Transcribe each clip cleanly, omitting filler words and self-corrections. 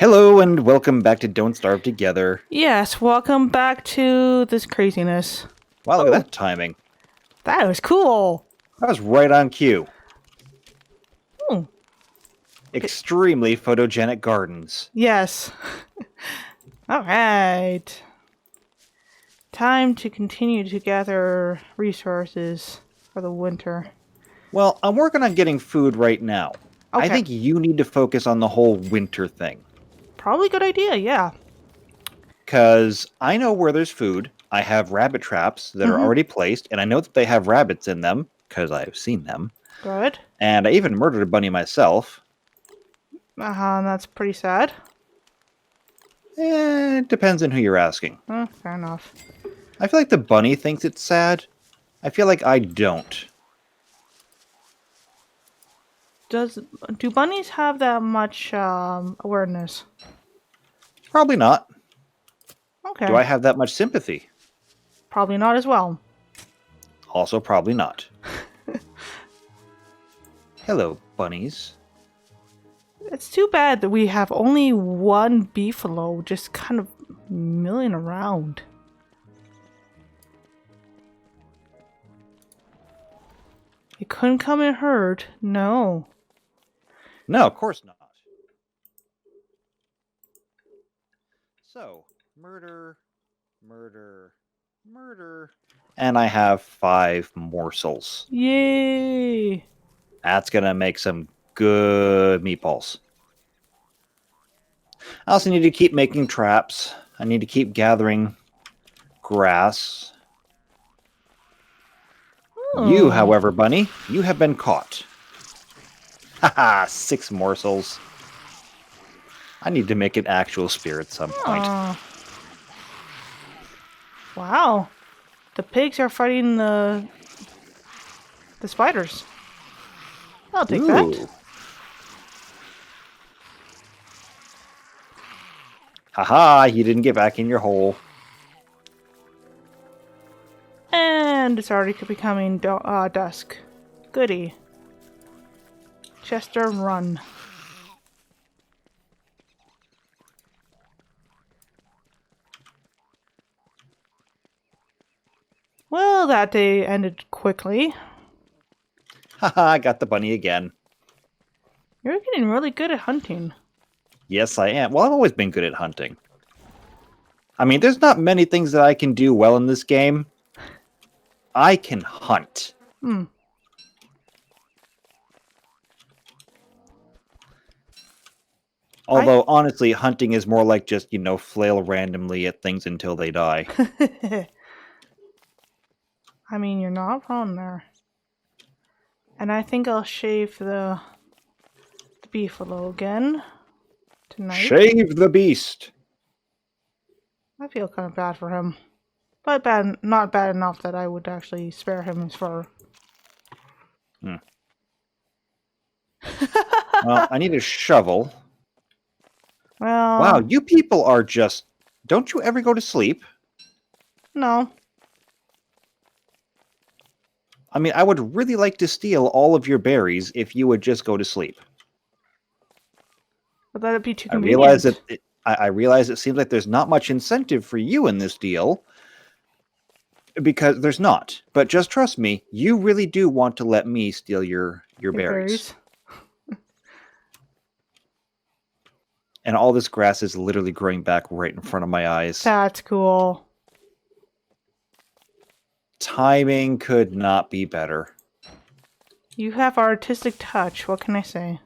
Hello and welcome back to Don't Starve Together. Yes, welcome back to this craziness. Wow, look at Oh, that timing. that was cool. That was right on cue. Oh, Extremely photogenic gardens. yes. All right. Time to continue to gather resources for the winter. Well, I'm working on getting food right now. I Okay. think you need to focus on the whole winter thing. Probably a good idea, yeah. Because I know where there's food. I have rabbit traps that are Mm-hmm. already placed, and I know that they have rabbits in them, because I've seen them. Good. And I even murdered a bunny myself. That's pretty sad. It depends on who you're asking. Fair enough. I feel like the bunny thinks it's sad. I feel like I don't. Do bunnies have that much awareness? Probably not. Do Okay. I have that much sympathy? Probably not as well. Also, probably not. Hello, bunnies. It's too bad that we have only one beefalo just kind of milling around. It couldn't come in herd. No. No, of course not. So, murder, murder, murder. And I have 5 morsels. Yay! That's gonna make some good meatballs. I also need to keep making traps. I need to keep gathering grass. You, Oh. however, bunny, you have been caught. Haha, 6 morsels. I need to make an actual spear at some point. Aw. Wow. The pigs are fighting the spiders. I'll take that. Ooh. Haha, you didn't get back in your hole. And it's already becoming dusk. Goody. Chester, run. Well, that day ended quickly. Haha, I got the bunny again. You're getting really good at hunting. Yes, I am. Well, I've always been good at hunting. I mean, there's not many things that I can do well in this game. I can hunt. Hmm. Although, honestly, hunting is more like just, flail randomly at things until they die. I mean, you're not wrong there. And I think I'll shave the beefalo again tonight. Shave the beast! I feel kind of bad for him. But not bad enough that I would actually spare him his fur. Hmm. Well, I need a shovel. Well, Wow, you people are just... Don't you ever go to sleep? no. I mean, I would really like to steal all of your berries if you would just go to sleep. But that'd be too I convenient. realize that I realize it seems like there's not much incentive for you in this deal, because there's not. But just trust me, you really do want to let me steal your berries. And all this grass is literally growing back right in front of my eyes. That's cool. Timing could not be better. You have artistic touch. What can I say?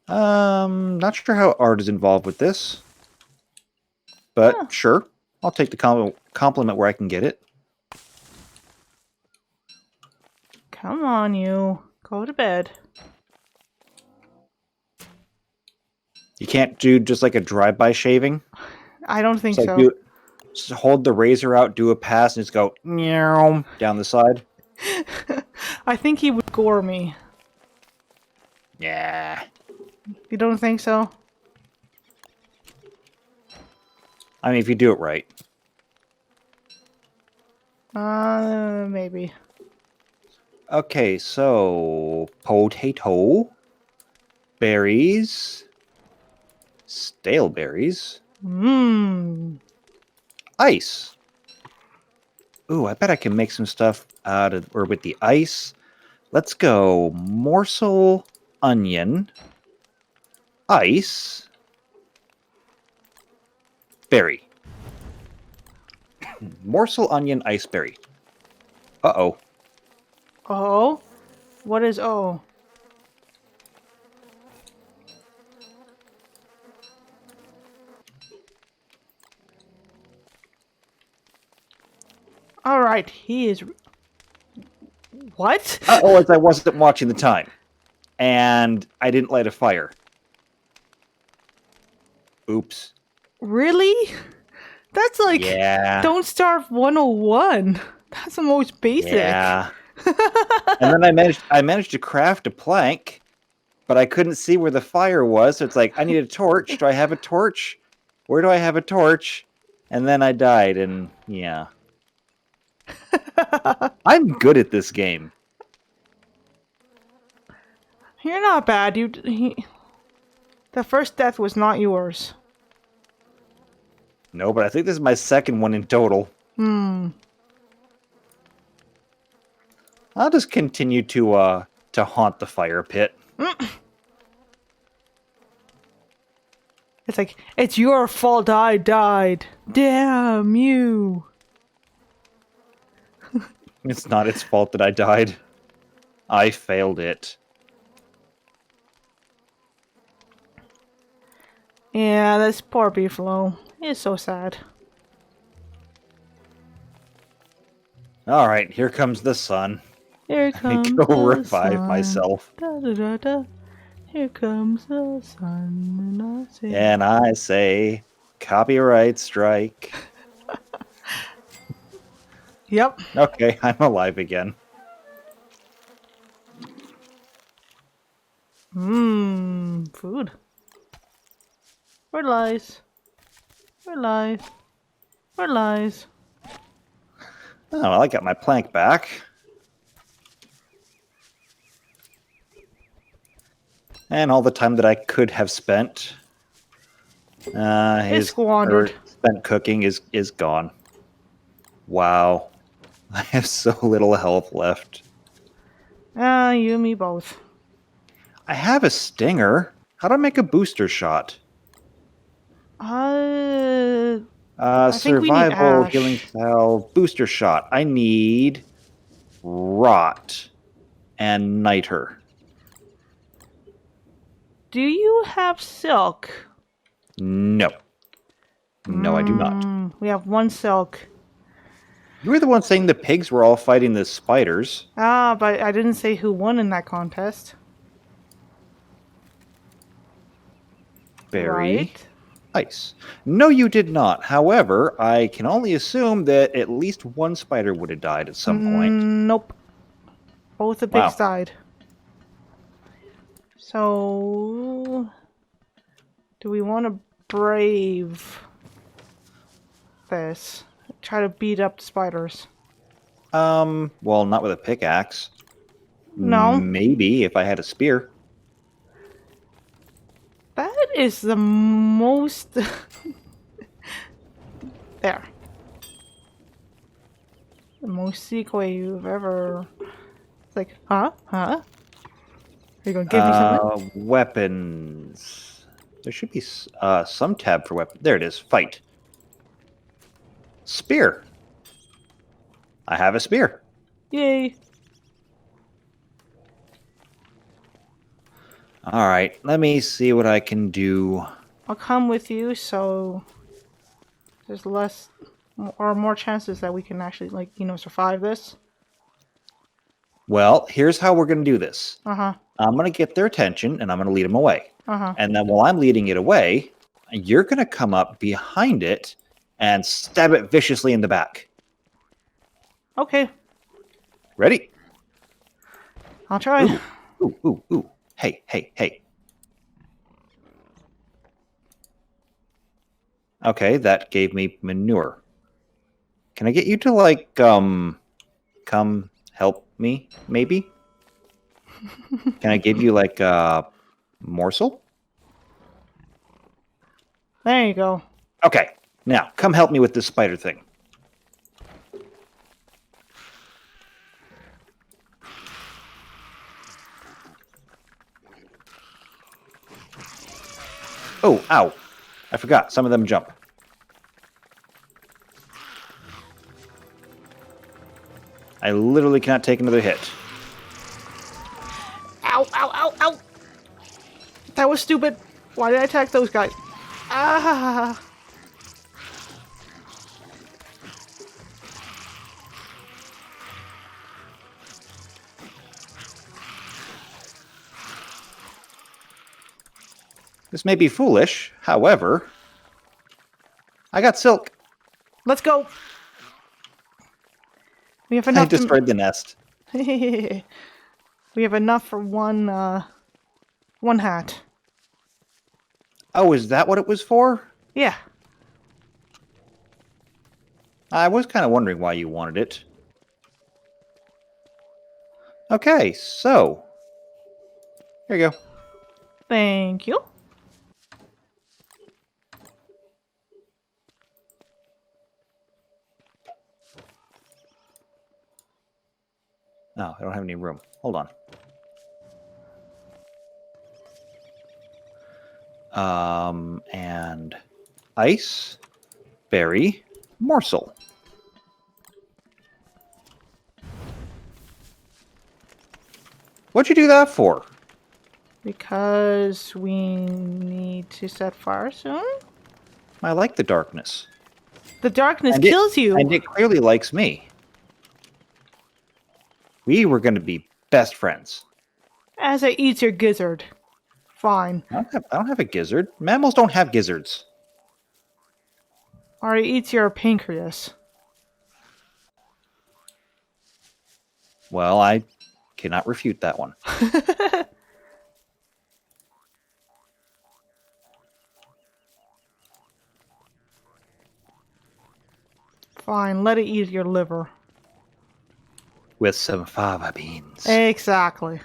Not sure how art is involved with this. But sure, I'll take the compliment where I can get it. Come on, you. Go to bed. You can't do just like a drive-by shaving? I don't think It's like so. just hold the razor out, do a pass, and just go meow down the side. I think he would gore me. Yeah. You don't think so? I mean, if you do it right. Maybe. Okay, so potato, berries, Stale berries. Mmm. Ice. Ooh, I bet I can make some stuff out of, or with the ice. Let's go morsel, onion, ice, berry. Morsel, onion, ice, berry. Uh-oh. Oh? What is oh? Alright, he is... What? Uh-oh, as I wasn't watching the time. And I didn't light a fire. Oops. Really? That's like Yeah. Don't Starve 101. That's the most basic. Yeah. And then I managed to craft a plank, but I couldn't see where the fire was. So it's like, I need a torch. Do I have a torch? Where do I have a torch? And then I died, and yeah. I'm good at this game. You're not bad. The first death was not yours. No, but I think this is my second one in total. I'll just continue to haunt the fire pit. It's like, it's your fault I died. Damn you. It's not its fault that I died. I failed it. Yeah, this poor Beefalo. He's so sad. Alright, here comes the sun. Here Let me comes go the revive sun. myself. Da, da, da, da. Here comes the sun, and I say... And I say, copyright strike. Yep. Okay, I'm alive again. Food. Where lies? Where lies? Where lies? Oh, well, I got my plank back. And all the time that I could have spent It's squandered. spent cooking is gone. Wow. I have so little health left. You and me both. I have a stinger. How do I make a booster shot? I think we need Survival, ash. healing cell, booster shot. I need rot and niter. Do you have silk? No. No, I do not. We have one silk. You were the one saying the pigs were all fighting the spiders. But I didn't say who won in that contest. Berry. Right? Ice. No, you did not. However, I can only assume that at least one spider would have died at some point. Nope. Both the pigs Wow. died. So... Do we want to brave this? Try to beat up the spiders. Well, not with a pickaxe. No. Maybe if I had a spear. That is the most... There. The most secret way you've ever... It's like, huh? Huh? Are you gonna give me something? Weapons. There should be some tab for weapons. There it is. Fight. Spear. I have a spear. Yay. All right. Let me see what I can do. I'll come with you so there's less or more chances that we can actually, like, survive this. Well, here's how we're going to do this. Uh-huh. I'm going to get their attention, and I'm going to lead them away. Uh-huh. And then while I'm leading it away, you're going to come up behind it and stab it viciously in the back. Okay. Ready? I'll try. Ooh, ooh, ooh. Hey, hey, hey. Okay, that gave me manure. Can I get you to, like, come help me, maybe? Can I give you, like, a morsel? There you go. Okay, now come help me with this spider thing. Oh, ow. I forgot. Some of them jump. I literally cannot take another hit. Ow, ow, ow, ow! That was stupid. Why did I attack those guys? Ah! This may be foolish, however... I got silk. Let's go! We have I enough destroyed the nest. We have enough for one hat. Oh, is that what it was for? Yeah. I was kind of wondering why you wanted it. Okay, so... Here you go. Thank you. No, I don't have any room. Hold on. And... Ice, berry, morsel. What'd you do that for? Because we need to set fire soon? I like the darkness. The darkness And kills you! And it clearly likes me. We were going to be best friends. As it eats your gizzard. Fine. I don't have a gizzard. Mammals don't have gizzards. Or it eats your pancreas. Well, I cannot refute that one. Fine, let it eat your liver. With some fava beans. Exactly.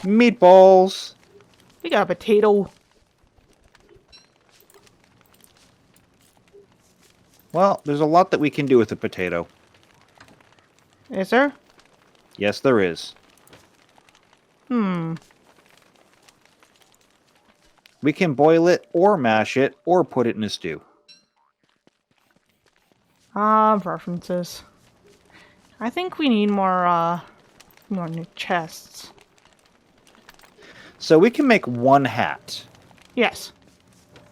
Meatballs. We got a potato. Well, there's a lot that we can do with a potato. Is there? Yes, there is. We can boil it, or mash it, or put it in a stew. Preferences. I think we need more new chests. So we can make one hat. Yes.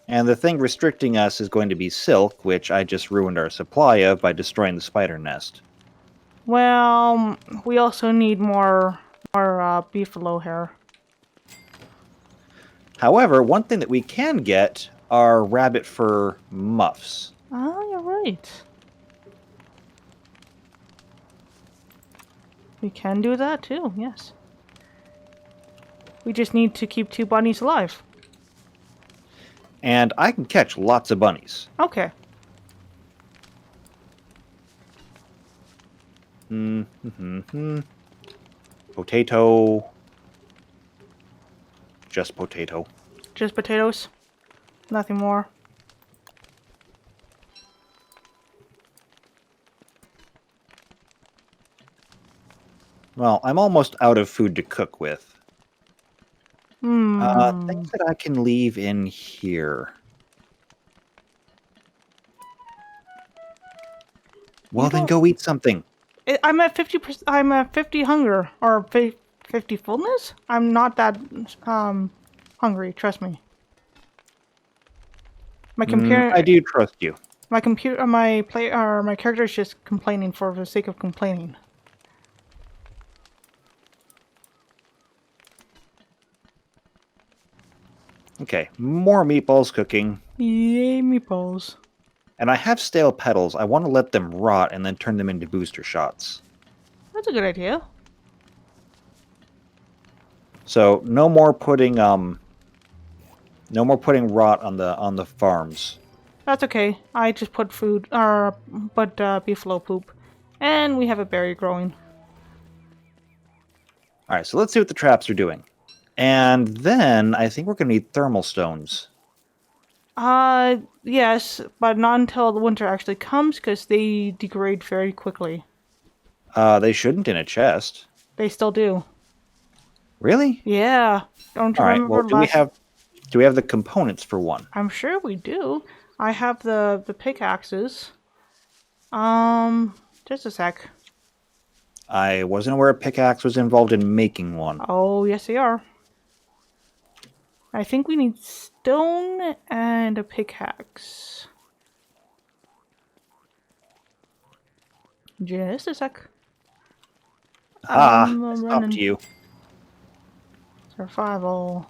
And the thing restricting us is going to be silk, which I just ruined our supply of by destroying the spider nest. Well, we also need more beefalo hair. However, one thing that we can get are rabbit fur muffs. Oh, you're right. We can do that too, yes. We just need to keep 2 bunnies alive. And I can catch lots of bunnies. Okay. Potato. Just potato. Just potatoes. Nothing more. Well, I'm almost out of food to cook with. Things that I can leave in here. Well, then go eat something. I'm at 50%. I'm at 50 hunger or 50 fullness. I'm not that hungry. Trust me. My computer. I do trust you. My computer. My character is just complaining for the sake of complaining. Okay, more meatballs cooking. Yay, meatballs. And I have stale petals. I want to let them rot and then turn them into booster shots. That's a good idea. So no more putting rot on the farms. That's okay. I just put beefalo poop, and we have a berry growing. All right, so let's see what the traps are doing. And then I think we're going to need thermal stones. Yes, but not until the winter actually comes because they degrade very quickly. They shouldn't in a chest. They still do. Really? Yeah. Don't you All right. Well, remember last? do we have the components for one? I'm sure we do. I have the pickaxes. Just a sec. I wasn't aware a pickaxe was involved in making one. Oh, yes, they are. I think we need stone and a pickaxe. Just a sec. Ah, I'm it's up running. to you. Survival.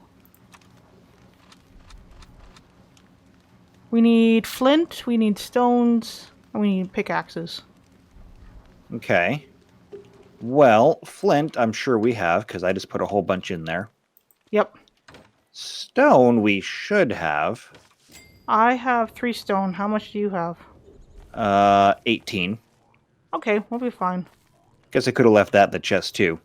We need flint, we need stones, and we need pickaxes. Okay. Well, flint, I'm sure we have because I just put a whole bunch in there. Yep. Stone, we should have. I have 3 stone. How much do you have? 18. Okay, we'll be fine. Guess I could have left that in the chest too.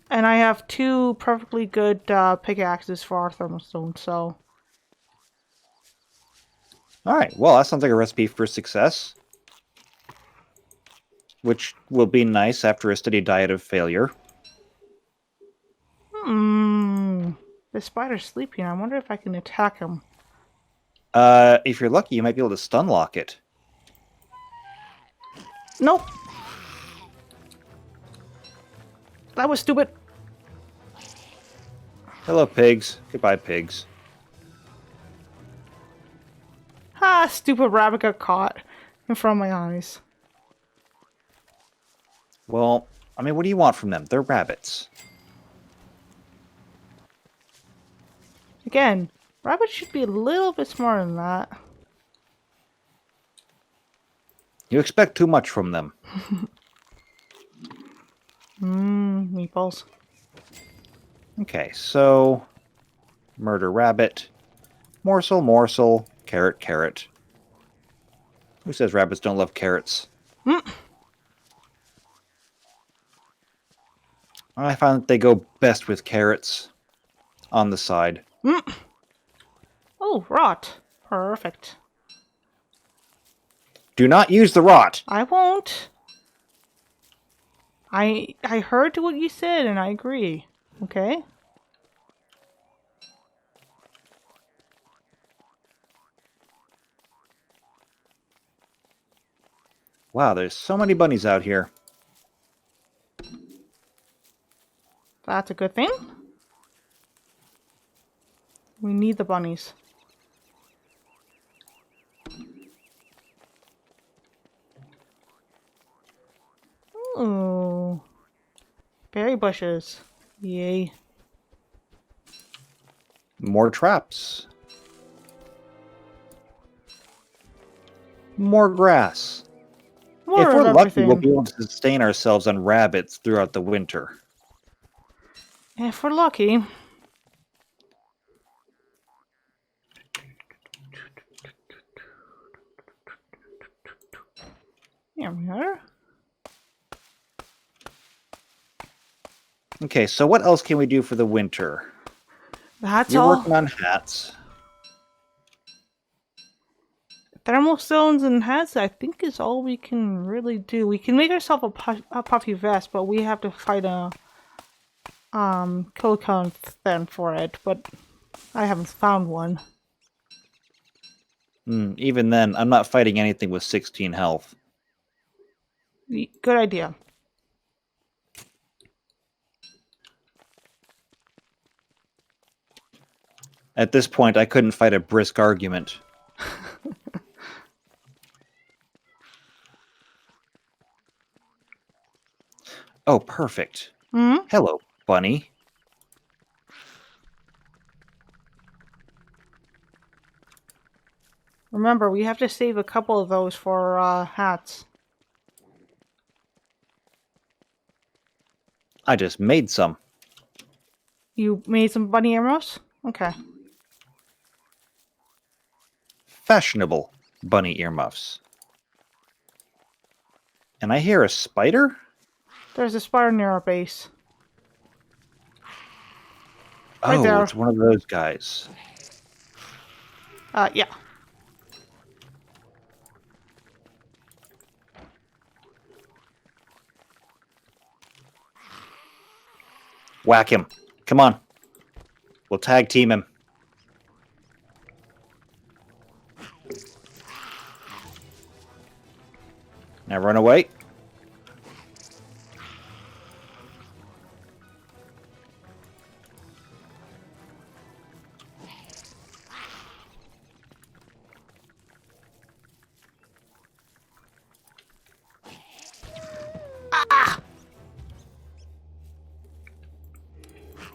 And I have 2 perfectly good pickaxes for our thermal stone, so... All right. Well, that sounds like a recipe for success, which will be nice after a steady diet of failure. The spider's sleeping. I wonder if I can attack him. If you're lucky, you might be able to stun lock it. Nope. That was stupid. Hello, pigs. Goodbye, pigs. Ah, stupid rabbit got caught in front of my eyes. Well, I mean, what do you want from them? They're rabbits. Again, rabbits should be a little bit smarter than that. You expect too much from them. Meatballs. Okay, so... Murder rabbit. Morsel, morsel. Carrot, carrot. Who says rabbits don't love carrots? I find that they go best with carrots on the side. Oh, rot. Perfect. Do not use the rot. I won't. I heard what you said and I agree. Okay? Wow, there's so many bunnies out here. That's a good thing. We need the bunnies. Ooh. Berry bushes. Yay. More traps. More grass. More If of we're lucky, everything. we'll be able to sustain ourselves on rabbits throughout the winter. If we're lucky. Here we are. Okay, so what else can we do for the winter? That's You're all. working on hats. Thermal stones and hats, I think, is all we can really do. We can make ourselves a puffy vest, but we have to fight a Kilicon then for it. But I haven't found one. Even then, I'm not fighting anything with 16 health. Good idea. At this point, I couldn't fight a brisk argument. Oh, perfect. Hello, bunny. Remember, we have to save a couple of those for hats. I just made some. You made some bunny emeralds? Okay. Fashionable bunny earmuffs. And I hear a spider? There's a spider near our base. Right Oh, there. it's one of those guys. Yeah. Whack him. Come on. We'll tag team him. Now run away.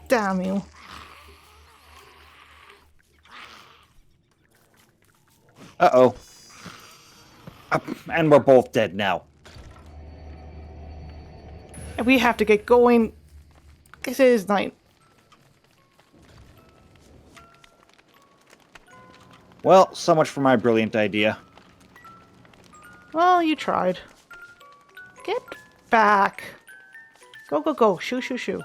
Damn you. Uh-oh. And we're both dead now. And we have to get going. This is night. Well, so much for my brilliant idea. Well, you tried. Get back. Go, go, go. Shoo, shoo, shoo.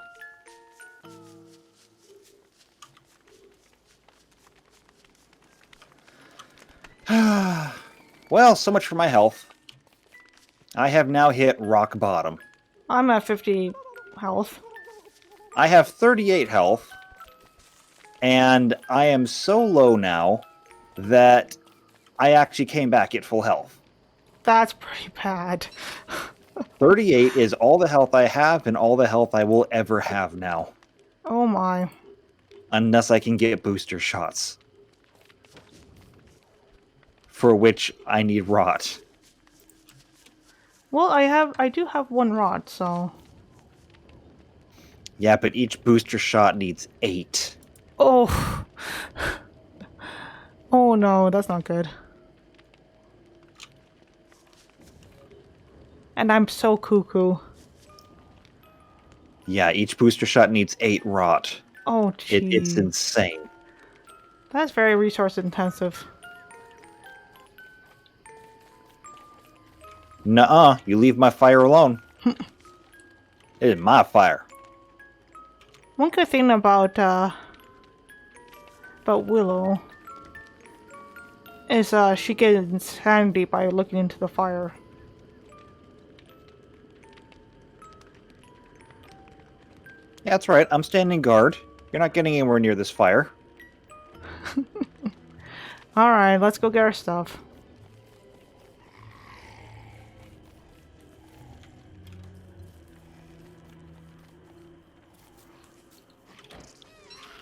Well, so much for my health. I have now hit rock bottom. I'm at 50 health. I have 38 health, and I am so low now that I actually came back at full health. That's pretty bad. 38 is all the health I have and all the health I will ever have now. Oh my. Unless I can get booster shots. For which I need rot. Well, I do have one rod, so... Yeah, but each booster shot needs 8. Oh. Oh no, that's not good. And I'm so cuckoo. Yeah, each booster shot needs 8 rot. Oh, jeez. It's insane. That's very resource intensive. Nuh-uh, you leave my fire alone. It is my fire. One good thing about Willow is she gets insanity by looking into the fire. Yeah, that's right. I'm standing guard. You're not getting anywhere near this fire. Alright, let's go get our stuff.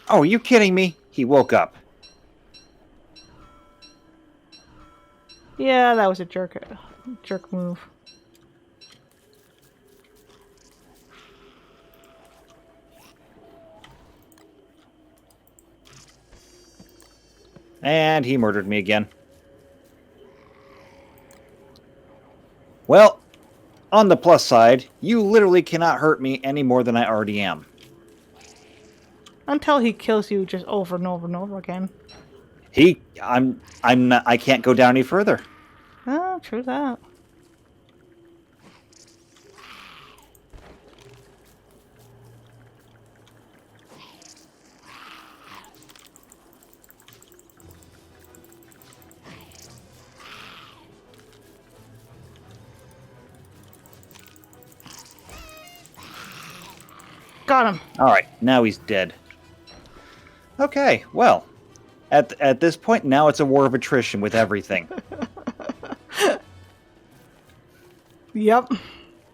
Oh, are you kidding me? He woke up. Yeah, that was a jerk move. And he murdered me again. Well, on the plus side, you literally cannot hurt me any more than I already am. Until he kills you just over and over and over again. I can't go down any further. Oh, true that. Got him. Alright, now he's dead. Okay, well, at this point, now it's a war of attrition with everything. Yep.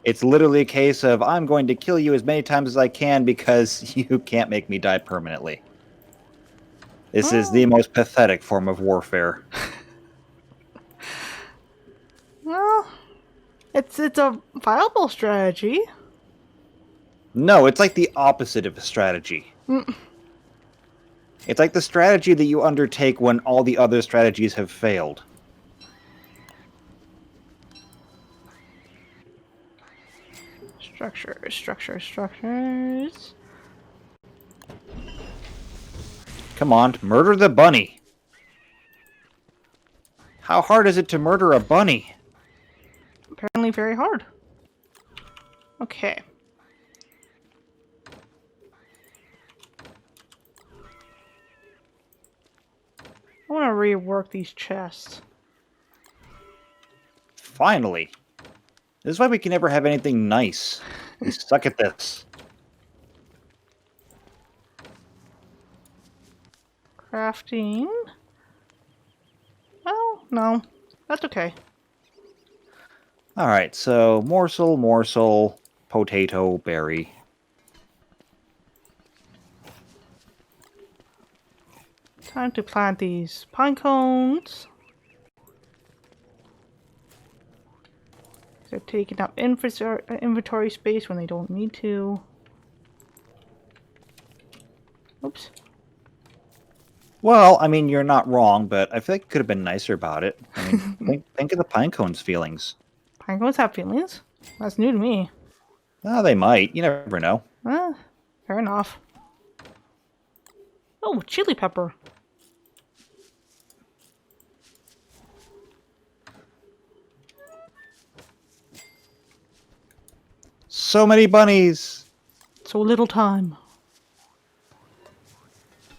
It's literally a case of, I'm going to kill you as many times as I can because you can't make me die permanently. This is the most pathetic form of warfare. Well, it's a viable strategy. No, it's like the opposite of a strategy. It's like the strategy that you undertake when all the other strategies have failed. Structures. Come on, murder the bunny. How hard is it to murder a bunny? Apparently very hard. Okay. I want to rework these chests. Finally. This is why we can never have anything nice. We suck at this. Crafting. Oh, no. That's okay. Alright, so morsel, potato, berry. Time to plant these pine cones. They're taking up inventory space when they don't need to. Oops. Well, I mean, you're not wrong, but I feel like it could have been nicer about it. I mean, think of the pine cones' feelings. Pine cones have feelings? That's new to me. Oh, they might. You never know. Fair enough. Oh, chili pepper. So many bunnies! So little time.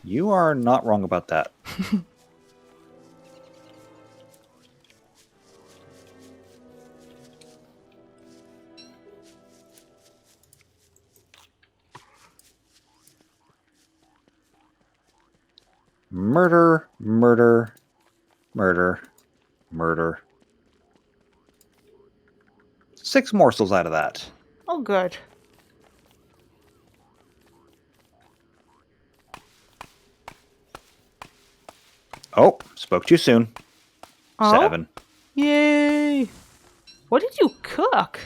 You are not wrong about that. Murder, murder, murder, murder. 6 morsels out of that. Oh, good. Oh, spoke too soon. Oh? 7. Yay! What did you cook?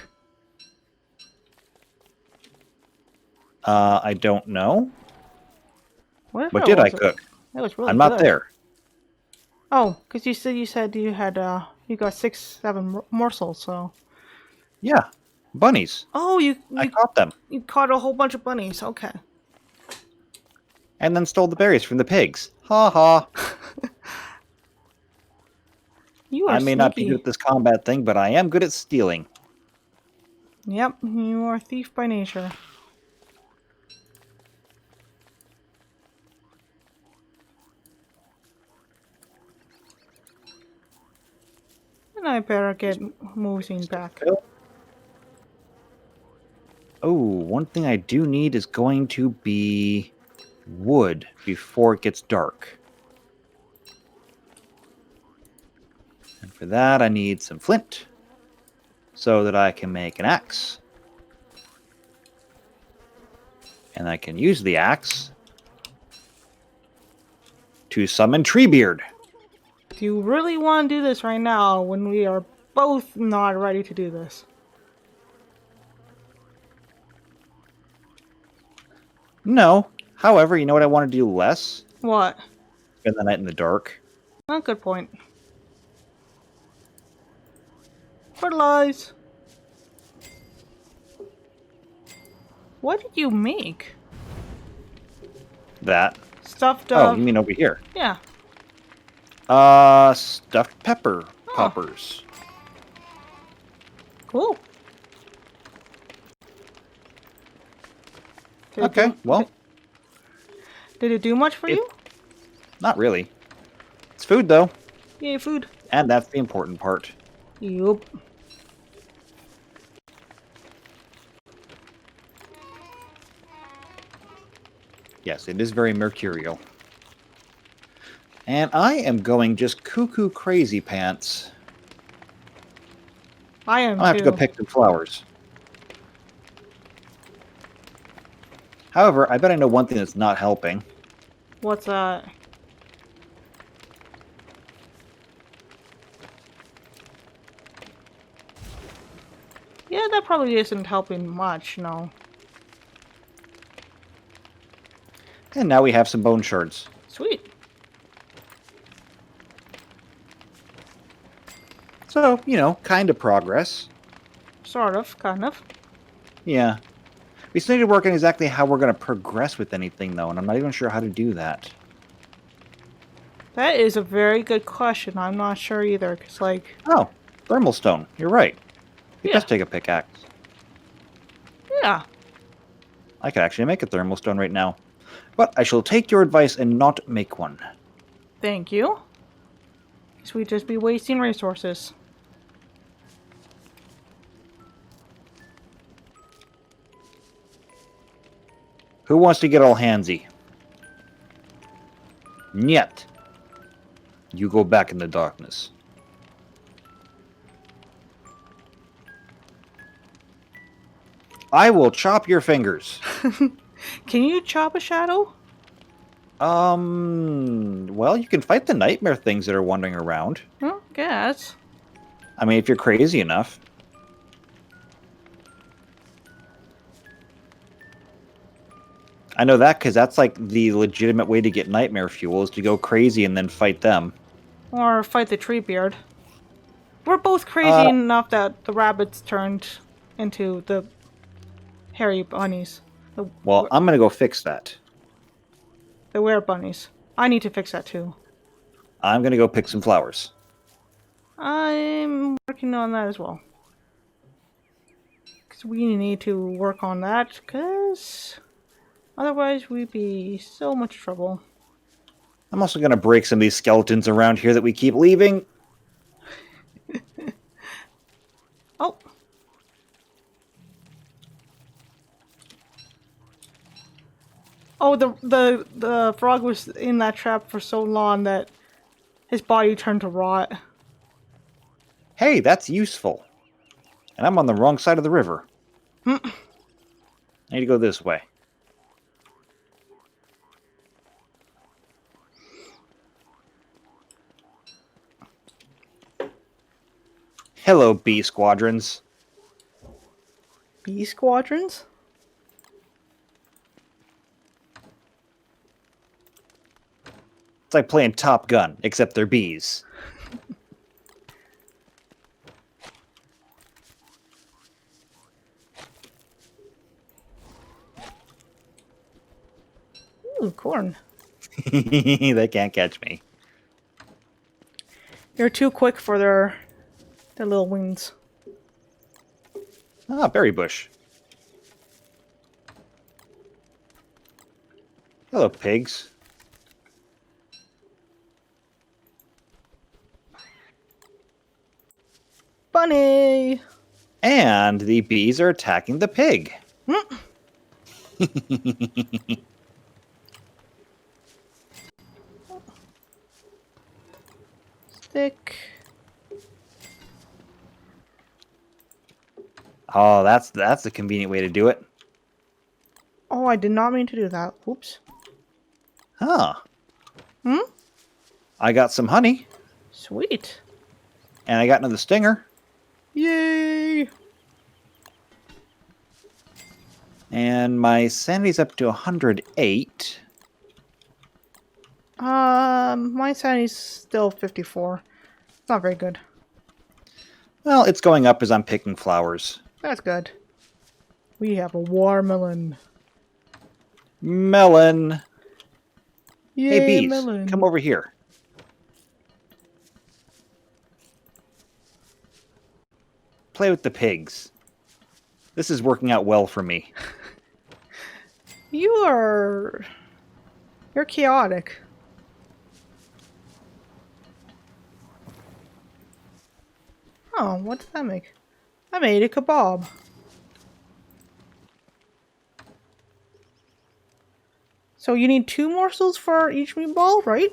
I don't know. What did I was it? cook? That was really I'm not good. there. Oh, because you said you had you got 7 morsels. So. Yeah, bunnies. Oh, I caught them. you caught a whole bunch of bunnies. Okay. And then stole the berries from the pigs. Ha ha. You are I may not be sneaky. good at this combat thing, but I am good at stealing. Yep, you are a thief by nature. And I better get moving back. Oh, one thing I do need is going to be wood before it gets dark. And for that, I need some flint so that I can make an axe. And I can use the axe to summon Treebeard. Do you really want to do this right now when we are both not ready to do this? No. However, you know what I want to do less? What? Spend the night in the dark. Oh, good point. Fertilize. What did you make? That. Stuffed Oh, you mean over here? Yeah. Stuffed pepper poppers. Cool. Okay, well. Did it do much for you? Not really. It's food, though. Yay, food. And that's the important part. Yup. Yes, it is very mercurial. And I am going just cuckoo crazy pants. I am I'll have to go pick some flowers. However, I bet I know one thing that's not helping. What's that? Yeah, that probably isn't helping much, no. And now we have some bone shards. Sweet. So, you know, kind of progress. Sort of, kind of. Yeah. We still need to work on exactly how we're going to progress with anything, though, and I'm not even sure how to do that. That is a very good question. I'm not sure either, because, like... Oh, thermal stone. You're right. It does take a pickaxe. Yeah. I could actually make a thermal stone right now. But I shall take your advice and not make one. Thank you. So we'd just be wasting resources. Who wants to get all handsy? Nyet. You go back in the darkness. I will chop your fingers. Can you chop a shadow? Well, you can fight the nightmare things that are wandering around. Well, guess. I mean, if you're crazy enough. I know that because that's like the legitimate way to get nightmare fuel is to go crazy and then fight them. Or fight the Treebeard. We're both crazy enough that the rabbits turned into the hairy bunnies. Well, I'm going to go fix that. The were bunnies. I need to fix that too. I'm going to go pick some flowers. I'm working on that as well. Because we need to work on that, because otherwise we'd be so much trouble. I'm also going to break some of these skeletons around here that we keep leaving. Oh. Oh, the frog was in that trap for so long that his body turned to rot. Hey, that's useful. And I'm on the wrong side of the river. I need to go this way. Hello, bee squadrons. Bee squadrons? It's like playing Top Gun, except they're bees. Ooh, corn. They can't catch me. You're too quick for their little wings. Ah, berry bush. Hello, pigs. Bunny! And the bees are attacking the pig. Stick. Oh, that's a convenient way to do it. Oh, I did not mean to do that. Oops. Huh. I got some honey. Sweet. And I got another stinger. Yay! And my sanity's up to 108. My sanity's still 54. It's not very good. Well, it's going up as I'm picking flowers. That's good. We have a watermelon. Melon. Yay, Hey, bees, melon. come over here. Play with the pigs. This is working out well for me. You're chaotic. Oh, what did that make? I made a kebab. So you need 2 morsels for each meatball, right?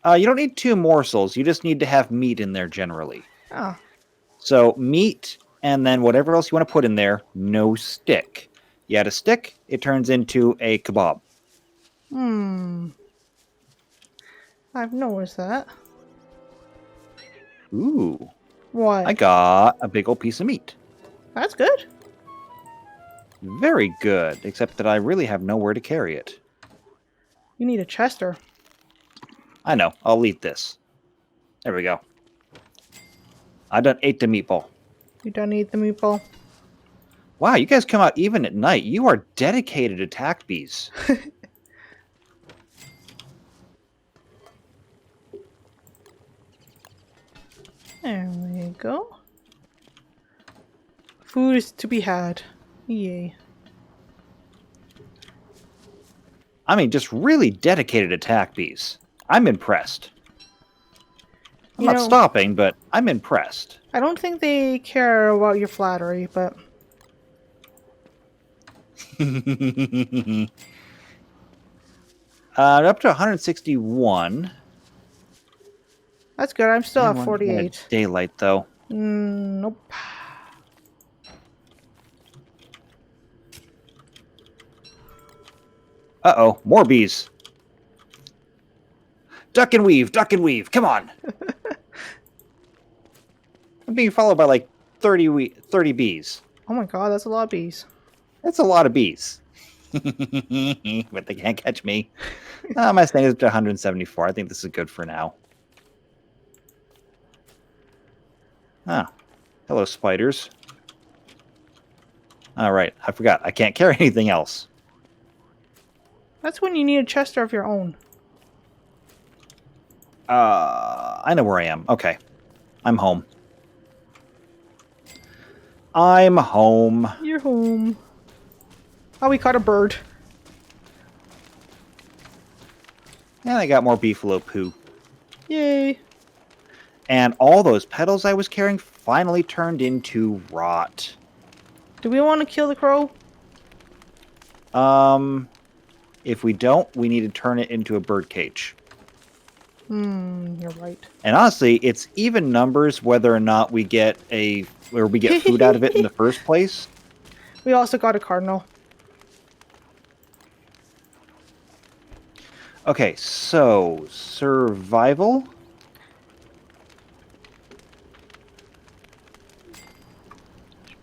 You don't need 2 morsels. You just need to have meat in there generally. Oh. So meat, and then whatever else you want to put in there, no stick. You add a stick, it turns into a kebab. I've noticed that. Ooh. What? I got a big old piece of meat. That's good. Very good, except that I really have nowhere to carry it. You need a Chester. I know, I'll eat this. There we go. I done ate the meatball. You don't need the meatball. Wow, you guys come out even at night. You are dedicated attack bees. There we go. Food is to be had. Yay. I mean, just really dedicated attack bees. I'm impressed. I'm You not know- stopping, but I'm impressed. I don't think they care about your flattery, but Up to 161. that's good. I'm still I at want 48. daylight, though. Nope. Uh-oh, more bees. Duck and weave, duck and weave. Come on. I'm being followed by like 30 bees. Oh my god, that's a lot of bees. That's a lot of bees. But they can't catch me. My thing is up to 174. I think this is good for now. Ah, hello, spiders. All right, I forgot. I can't carry anything else. That's when you need a chester of your own. I know where I am. Okay, I'm home. I'm home. You're home. Oh, we caught a bird. And I got more beefalo poo. Yay. And all those petals I was carrying finally turned into rot. Do we want to kill the crow? If we don't, we need to turn it into a bird cage. You're right. And honestly, it's even numbers whether or not we get food out of it in the first place. We also got a cardinal. Okay, so survival.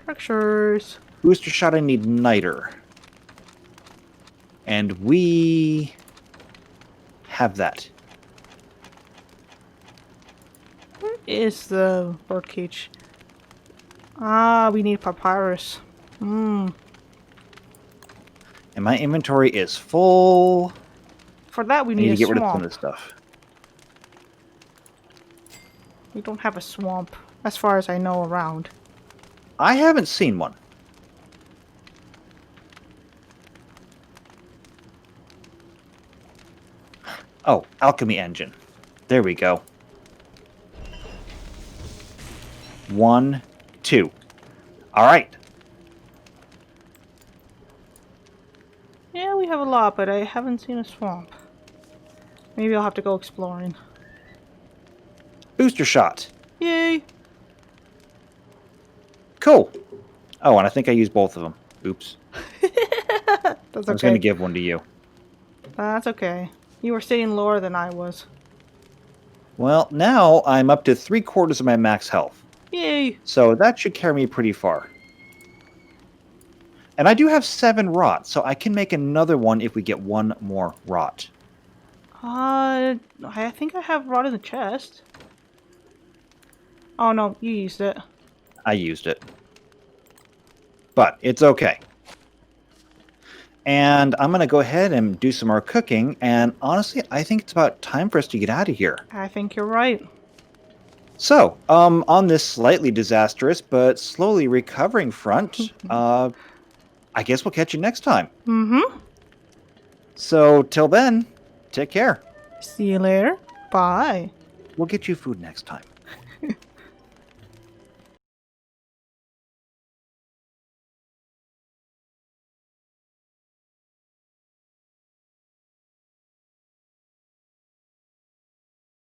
Structures. Booster shot, I need niter. And we have that. Where is the birdcage? Ah, we need papyrus. And my inventory is full. For that, we I need need a to get rid of some swamp. of this stuff. We don't have a swamp, as far as I know, around. I haven't seen one. Oh, alchemy engine. There we go. 1, 2. All right. Yeah, we have a lot, but I haven't seen a swamp. Maybe I'll have to go exploring. Booster shot. Yay! Cool. Oh, and I think I used both of them. Oops. That's I was going to okay. give one to you. That's okay. You were staying lower than I was. Well, now I'm up to 3/4 of my max health. Yay! So that should carry me pretty far. And I do have 7 rot, so I can make another one if we get one more rot. I think I have rot in the chest. Oh no, you used it. I used it. But it's okay. And I'm going to go ahead and do some more cooking. And honestly, I think it's about time for us to get out of here. I think you're right. So, on this slightly disastrous but slowly recovering front, I guess we'll catch you next time. Mm-hmm. So, till then, take care. See you later. Bye. We'll get you food next time.